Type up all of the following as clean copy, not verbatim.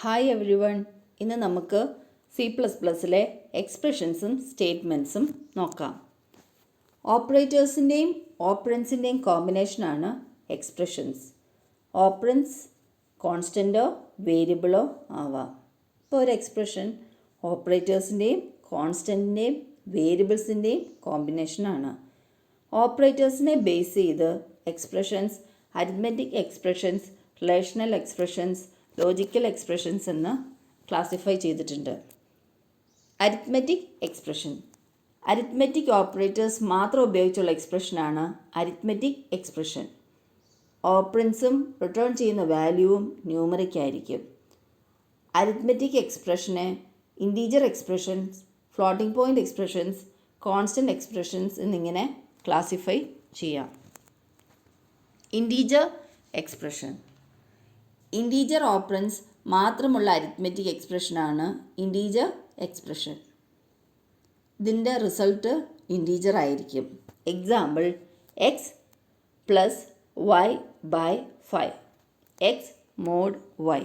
Hi every one. ഇന്ന് നമുക്ക് C++ലെ എക്സ്പ്രഷൻസും സ്റ്റേറ്റ്മെൻറ്സും നോക്കാം. ഓപ്പറേറ്റേഴ്സിൻ്റെയും ഓപ്പറൻസിൻ്റെയും കോമ്പിനേഷനാണ് എക്സ്പ്രഷൻസ്. ഓപ്പറൻസ് കോൺസ്റ്റൻറ്റോ വേരിയബിളോ ആവാം. ഇപ്പോൾ ഒരു എക്സ്പ്രഷൻ ഓപ്പറേറ്റേഴ്സിൻ്റെയും കോൺസ്റ്റൻറ്റിൻ്റെയും വേരിയബിൾസിൻ്റെയും കോമ്പിനേഷനാണ്. ഓപ്പറേറ്റേഴ്സിനെ ബേസ് ചെയ്ത് expressions, arithmetic expressions, relational expressions, logical expressions എന്ന് ക്ലാസിഫൈ ചെയ്തിട്ടുണ്ട്. അരിത്മെറ്റിക് എക്സ്പ്രഷൻ, അരിത്മെറ്റിക് ഓപ്പറേറ്റേഴ്സ് മാത്രം ഉപയോഗിച്ചുള്ള എക്സ്പ്രഷനാണ് അരിത്മെറ്റിക് എക്സ്പ്രഷൻ. ഓപ്പറൻസും റിട്ടേൺ ചെയ്യുന്ന വാല്യൂവും ന്യൂമറിക് ആയിരിക്കും. അരിത്മെറ്റിക് എക്സ്പ്രഷനെ integer expressions, floating point expressions, constant expressions എന്നിങ്ങനെ ക്ലാസിഫൈ ചെയ്യാം. ഇൻറ്റീജർ എക്സ്പ്രഷൻ, ഇൻറ്റീജർ ഓപ്പറൻസ് മാത്രമുള്ള അരിത്മെറ്റിക് എക്സ്പ്രഷനാണ് ഇൻറ്റീജർ എക്സ്പ്രഷൻ. ഇതിൻ്റെ റിസൾട്ട് ഇൻറ്റീജർ ആയിരിക്കും. Example X plus Y by 5, X mod Y.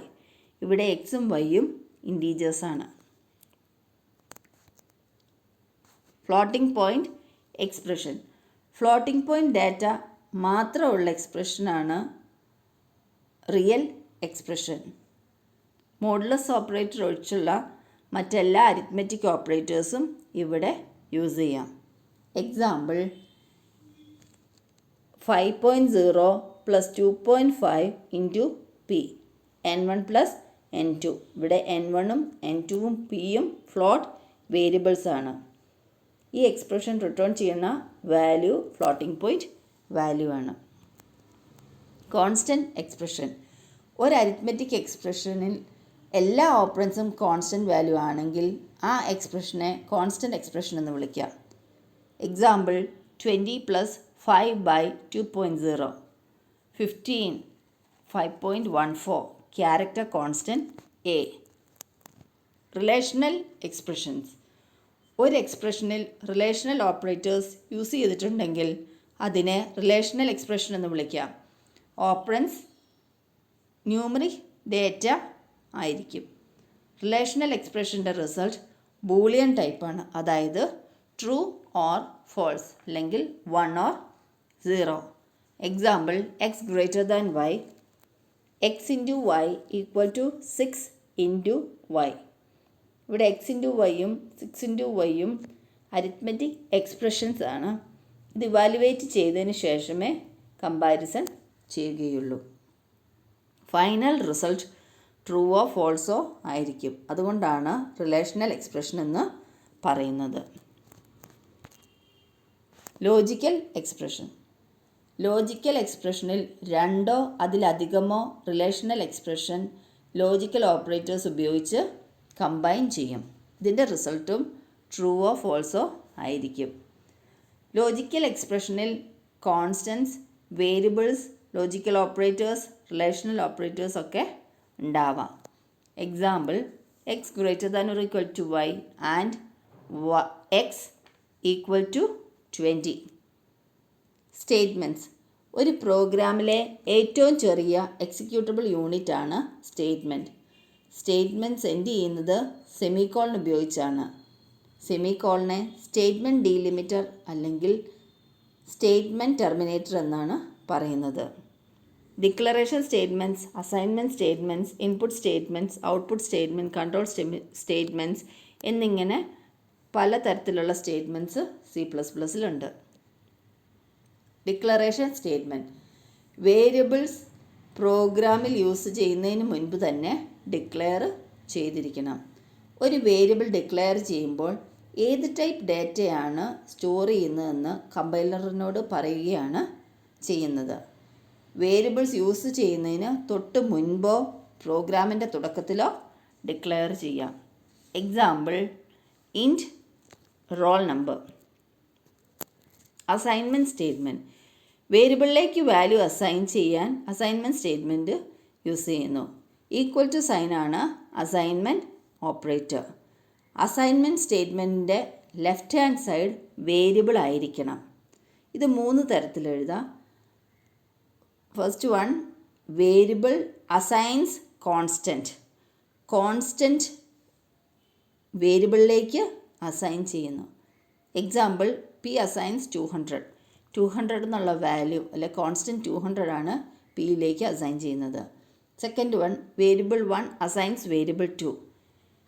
ഇവിടെ എക്സും വൈയും ഇൻറ്റീജേഴ്സാണ്. Floating point expression, floating point data മാത്രമുള്ള എക്സ്പ്രഷനാണ് റിയൽ എക്സ്പ്രഷൻ. മോഡുലസ് ഓപ്പറേറ്റർ ഒഴിച്ചുള്ള മറ്റെല്ലാ അരിത്മെറ്റിക് ഓപ്പറേറ്റേഴ്സും ഇവിടെ യൂസ് ചെയ്യാം. Example 5.0 plus 2.5 into P, n1 plus n2. ഇവിടെ n1ഉം n2ഉം പിയും ഫ്ലോട്ട് വേരിയബിൾസാണ്. ഈ എക്സ്പ്രഷൻ റിട്ടേൺ ചെയ്യുന്ന വാല്യൂ ഫ്ലോട്ടിംഗ് പോയിൻ്റ് വാല്യൂ ആണ്. കോൺസ്റ്റൻറ്റ് എക്സ്പ്രഷൻ, ഒരു അരിത്മെറ്റിക് എക്സ്പ്രഷനിൽ എല്ലാ ഓപ്പറൻസും കോൺസ്റ്റൻറ്റ് വാല്യൂ ആണെങ്കിൽ ആ എക്സ്പ്രഷനെ കോൺസ്റ്റൻറ്റ് എക്സ്പ്രഷൻ എന്ന് വിളിക്കാം. Example 20 plus 5 by 2.0, 15, 5.14, character constant A. Relational expressions, ഒരു എക്സ്പ്രഷനിൽ റിലേഷണൽ ഓപ്പറേറ്റേഴ്സ് യൂസ് ചെയ്തിട്ടുണ്ടെങ്കിൽ അതിനെ റിലേഷണൽ എക്സ്പ്രഷൻ എന്ന് വിളിക്കാം. ഓപ്പറൻസ് ന്യൂമറിക് ഡേറ്റ ആയിരിക്കും. റിലേഷണൽ എക്സ്പ്രഷൻ്റെ റിസൾട്ട് ബൂളിയൻ ടൈപ്പാണ്, അതായത് ട്രൂ ഓർ ഫോൾസ് അല്ലെങ്കിൽ 1 or 0. Example X greater than Y, X into Y equal to 6 into Y. ഇവിടെ എക്സ് ഇൻറ്റു വൈയും 6 ഇൻറ്റു വൈയും അരിത്മെറ്റിക് എക്സ്പ്രഷൻസ് ആണ്. ഇത് ഇവാലുവേറ്റ് ചെയ്തതിന് ശേഷമേ കമ്പാരിസൺ ചെയ്യുകയുള്ളൂ. ഫൈനൽ റിസൾട്ട് ട്രൂവോ ഫോൾസോ ആയിരിക്കും. അതുകൊണ്ടാണ് റിലേഷണൽ എക്സ്പ്രഷൻ എന്ന് പറയുന്നത്. ലോജിക്കൽ എക്സ്പ്രഷൻ, ലോജിക്കൽ എക്സ്പ്രഷനിൽ രണ്ടോ അതിലധികമോ റിലേഷണൽ എക്സ്പ്രഷൻ ലോജിക്കൽ ഓപ്പറേറ്റേഴ്സ് ഉപയോഗിച്ച് കമ്പൈൻ ചെയ്യും. ഇതിൻ്റെ റിസൾട്ടും ട്രൂവോ ഫോൾസോ ആയിരിക്കും. ലോജിക്കൽ എക്സ്പ്രഷനിൽ constants, variables, logical operators, relational operators ഒക്കെ ഉണ്ടാവാം. Example X greater than or equal to Y and X equal to 20. Statements, ഒരു പ്രോഗ്രാമിലെ ഏറ്റവും ചെറിയ എക്സിക്യൂട്ടബിൾ യൂണിറ്റ് ആണ് സ്റ്റേറ്റ്മെൻറ്റ്. സ്റ്റേറ്റ്മെൻറ്റ്സ് എൻഡ് ചെയ്യുന്നത് സെമിക്കോളൻ ഉപയോഗിച്ചാണ്. സെമിക്കോളനെ സ്റ്റേറ്റ്മെൻറ്റ് ഡീലിമിറ്റർ അല്ലെങ്കിൽ സ്റ്റേറ്റ്മെൻറ്റ് ടെർമിനേറ്റർ എന്നാണ് പറയുന്നത്. Declaration statements, assignment statements, input statements, output statement, control statements എന്നിങ്ങനെ പലതരത്തിലുള്ള സ്റ്റേറ്റ്മെൻറ്റ്സ് C++ലുണ്ട്. ഡിക്ലറേഷൻ സ്റ്റേറ്റ്മെൻറ്റ്, വേരിയബിൾസ് പ്രോഗ്രാമിൽ യൂസ് ചെയ്യുന്നതിന് മുൻപ് തന്നെ ഡിക്ലെയർ ചെയ്തിരിക്കണം. ഒരു വേരിയബിൾ ഡിക്ലെയർ ചെയ്യുമ്പോൾ ഏത് ടൈപ്പ് ഡാറ്റയാണ് സ്റ്റോർ ചെയ്യുന്നതെന്ന് കമ്പൈലറിനോട് പറയുകയാണ് ചെയ്യുന്നത്. വേരിയബിൾസ് യൂസ് ചെയ്യുന്നതിന് തൊട്ട് മുൻപോ പ്രോഗ്രാമിൻ്റെ തുടക്കത്തിലോ ഡിക്ലെയർ ചെയ്യാം. Example int roll number. Assignment statement, വേരിയബിളിലേക്ക് വാല്യൂ അസൈൻ ചെയ്യാൻ അസൈൻമെൻറ്റ് സ്റ്റേറ്റ്മെൻറ്റ് യൂസ് ചെയ്യുന്നു. ഈക്വൽ ടു സൈനാണ് അസൈൻമെൻറ്റ് ഓപ്പറേറ്റർ. അസൈൻമെൻറ്റ് സ്റ്റേറ്റ്മെൻറ്റിൻ്റെ ലെഫ്റ്റ് ഹാൻഡ് സൈഡ് വേരിയബിൾ ആയിരിക്കണം. ഇത് 3 തരത്തിൽ എഴുതാം. First one, variable assigns constant. Constant വേരിയബിളിലേക്ക് അസൈൻ ചെയ്യുന്നു. എക്സാമ്പിൾ പി അസൈൻസ് 200 എന്നുള്ള വാല്യൂ അല്ലെ കോൺസ്റ്റൻറ്റ് 200 ആണ് പിയിലേക്ക് അസൈൻ ചെയ്യുന്നത്. Second one, variable 1 assigns variable 2.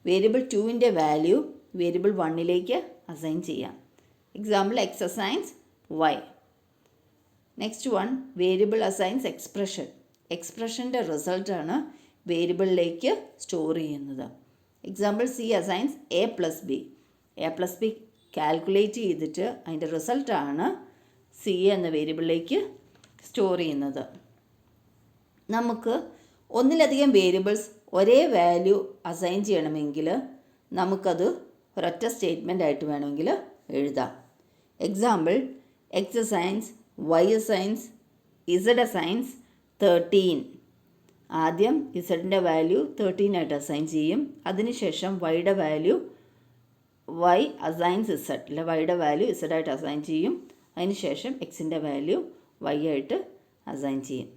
Variable 2വിൻ്റെ വാല്യൂ വേരിയബിൾ 1ലേക്ക് അസൈൻ ചെയ്യാം. Example X assigns Y. Next one, variable assigns എക്സ്പ്രഷൻ്റെ റിസൾട്ടാണ് വേരിയബിളിലേക്ക് സ്റ്റോർ ചെയ്യുന്നത്. Example C assigns A plus B calculate ചെയ്തിട്ട് അതിൻ്റെ റിസൾട്ടാണ് സി എന്ന വേരിയബിളിലേക്ക് സ്റ്റോർ ചെയ്യുന്നത്. നമുക്ക് ഒന്നിലധികം വേരിയബിൾസ് ഒരേ വാല്യൂ അസൈൻ ചെയ്യണമെങ്കിൽ നമുക്കത് ഒരൊറ്റ സ്റ്റേറ്റ്മെൻ്റ് ആയിട്ട് വേണമെങ്കിൽ എഴുതാം. Example X assigns Y assigns Z assigns 13. ആദ്യം ഇസഡിൻ്റെ വാല്യൂ 13 ആയിട്ട് അസൈൻ ചെയ്യും. അതിനുശേഷം വൈയുടെ വാല്യൂ വൈ അസൈൻസ് ഇസഡ് അല്ലെ വൈയുടെ വാല്യൂ ഇസഡായിട്ട് അസൈൻ ചെയ്യും. അതിനുശേഷം എക്സിൻ്റെ വാല്യൂ വൈ ആയിട്ട് അസൈൻ ചെയ്യും.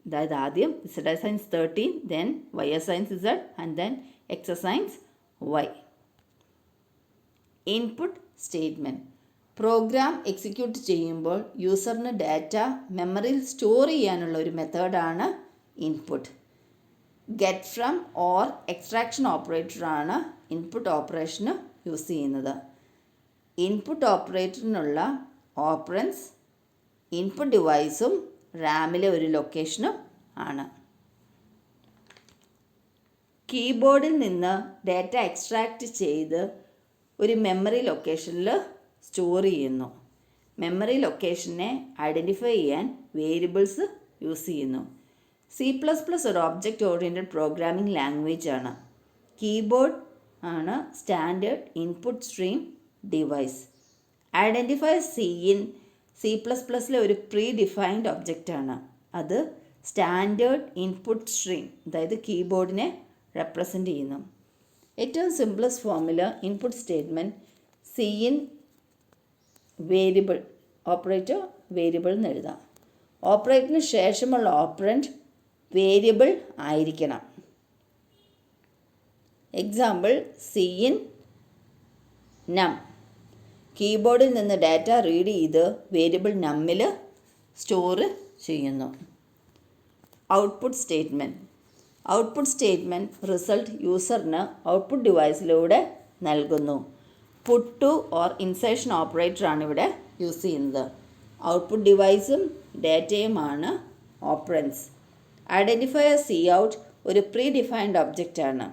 അതായത് ആദ്യം Z assigns 13, then Y assigns Z and then X assigns Y. Input statement. Program execute ചെയ്യുമ്പോൾ യൂസറിന് ഡാറ്റ മെമ്മറിയിൽ സ്റ്റോർ ചെയ്യാനുള്ള ഒരു മെത്തേഡാണ് input. Get from or extraction ഓപ്പറേറ്ററാണ് ഇൻപുട്ട് ഓപ്പറേഷന് യൂസ് ചെയ്യുന്നത്. ഇൻപുട്ട് ഓപ്പറേറ്ററിനുള്ള ഓപ്പറൻസ് ഇൻപുട്ട് ഡിവൈസും റാമിലെ ഒരു ലൊക്കേഷനും ആണ്. കീബോർഡിൽ നിന്ന് ഡാറ്റ എക്സ്ട്രാക്റ്റ് ചെയ്ത് ഒരു മെമ്മറി ലൊക്കേഷനിൽ സ്റ്റോർ ചെയ്യുന്നു. മെമ്മറി ലൊക്കേഷനെ ഐഡൻറ്റിഫൈ ചെയ്യാൻ വേരിയബിൾസ് യൂസ് ചെയ്യുന്നു. C++ ഒരു ഒബ്ജക്റ്റ് ഓറിയൻറ്റഡ് പ്രോഗ്രാമിംഗ് ലാംഗ്വേജ് ആണ്. കീബോർഡ് ആണ് standard input stream device. Identifier C++ലെ ഒരു പ്രീ ഡിഫൈൻഡ് ഒബ്ജക്റ്റാണ്. അത് സ്റ്റാൻഡേർഡ് ഇൻപുട്ട് സ്ട്രീം അതായത് കീബോർഡിനെ റെപ്രസെൻ്റ് ചെയ്യുന്നു. ഏറ്റവും സിംപ്ലസ്റ്റ് ഫോമിൽ input statement cin variable operator variable എന്ന് എഴുതാം. ഓപ്പറേറ്ററിന് ശേഷമുള്ള ഓപ്പറൻറ്റ് വേരിയബിൾ ആയിരിക്കണം. Example cin num. കീബോർഡിൽ നിന്ന് ഡാറ്റ റീഡ് ചെയ്ത് വേരിയബിൾ നമ്മിൽ സ്റ്റോർ ചെയ്യുന്നു. ഔട്ട്പുട്ട് സ്റ്റേറ്റ്മെൻറ്റ് റിസൾട്ട് യൂസറിന് ഔട്ട്പുട്ട് ഡിവൈസിലൂടെ നൽകുന്നു. പുട്ട് ടു ഓർ ഇൻസേർഷൻ ഓപ്പറേറ്ററാണ് ഇവിടെ യൂസ് ചെയ്യുന്നത്. ഔട്ട്പുട്ട് ഡിവൈസും ഡാറ്റയുമാണ് ഓപ്പറൻസ്. ഐഡൻറ്റിഫയർ Cout ഒരു പ്രീ ഡിഫൈൻഡ് ഒബ്ജക്റ്റാണ്.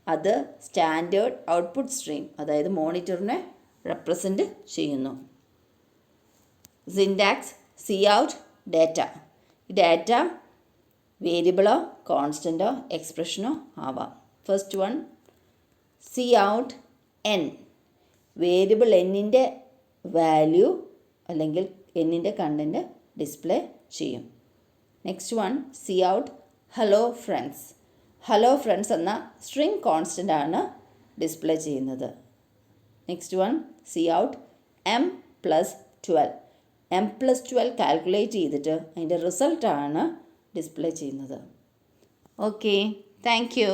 അത് സ്റ്റാൻഡേർഡ് ഔട്ട്പുട്ട് സ്ട്രീം അതായത് മോണിറ്ററിനെ റെപ്രസെൻ്റ് ചെയ്യുന്നു. Syntax Cout data. ഡാറ്റ വേരിയബിളോ കോൺസ്റ്റൻറ്റോ എക്സ്പ്രഷനോ ആവാം. First one Cout n. Variable എന്നിൻ്റെ വാല്യൂ അല്ലെങ്കിൽ എന്നിൻ്റെ കണ്ടൻറ്റ് ഡിസ്പ്ലേ ചെയ്യും. Next one Cout hello friends. Hello friends എന്ന സ്ട്രിങ് കോൺസ്റ്റൻ്റ് ആണ് ഡിസ്പ്ലേ ചെയ്യുന്നത്. Next one Cout m+12. m+12 calculate ചെയ്തിട്ട് അതിൻ്റെ റിസൾട്ടാണ് ഡിസ്പ്ലേ ചെയ്യുന്നത്. Okay, thank U.